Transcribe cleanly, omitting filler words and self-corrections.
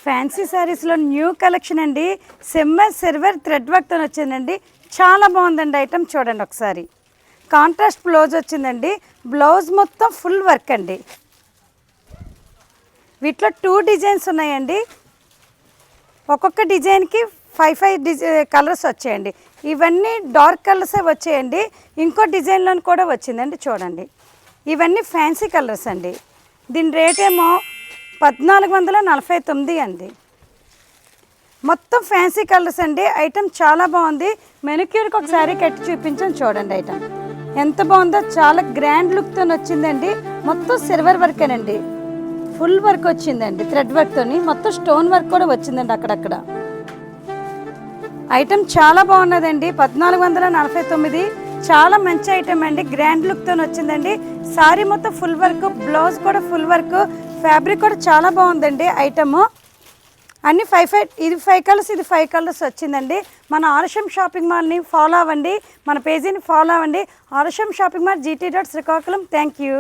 Fancy శారీస్లో new collection అండి. Silver thread వర్క్తో వచ్చిందండి. చాలా బాగుందండి ఐటమ్. చూడండి ఒకసారి. కాంట్రాస్ట్ బ్లౌజ్ వచ్చిందండి. బ్లౌజ్ మొత్తం ఫుల్ వర్క్ అండి. వీటిలో 2 డిజైన్స్ ఉన్నాయండి. ఒక్కొక్క డిజైన్కి 5 కలర్స్ వచ్చాయండి. ఇవన్నీ డార్క్ కలర్సే వచ్చాయండి. ఇంకో డిజైన్లో కూడా వచ్చిందండి. చూడండి, ఇవన్నీ ఫ్యాన్సీ కలర్స్ అండి. దీని రేట్ ఏమో 1449 అండి. మొత్తం ఫ్యాన్సీ కలర్స్ అండి. ఐటమ్ చాలా బాగుంది. మెనిక్యూర్కి ఒక శారీ కట్టి చూపించాను. చూడండి ఐటమ్ ఎంత బాగుందో. చాలా గ్రాండ్ లుక్తో వచ్చిందండి. మొత్తం సిల్వర్ వర్క్ అండి. ఫుల్ వర్క్ వచ్చిందండి. థ్రెడ్ వర్క్తోని మొత్తం స్టోన్ వర్క్ కూడా వచ్చిందండి అక్కడక్కడ. ఐటమ్ చాలా బాగున్నదండి. 1449. చాలా మంచి ఐటమ్ అండి. గ్రాండ్ లుక్తో వచ్చిందండి. సారీ మొత్తం ఫుల్ వర్క్, బ్లౌజ్ కూడా ఫుల్ వర్క్, ఫ్యాబ్రిక్ కూడా చాలా బాగుందండి ఐటమ్. అన్ని 5 ఇది 5 కలర్స్, ఇది 5 కలర్స్ వచ్చిందండి. మన ఆరుషం షాపింగ్ మాల్ని ఫాలో అవ్వండి. మన పేజీని ఫాలో అవ్వండి. Arusham shopping mall GT road Srikakulam. Thank you.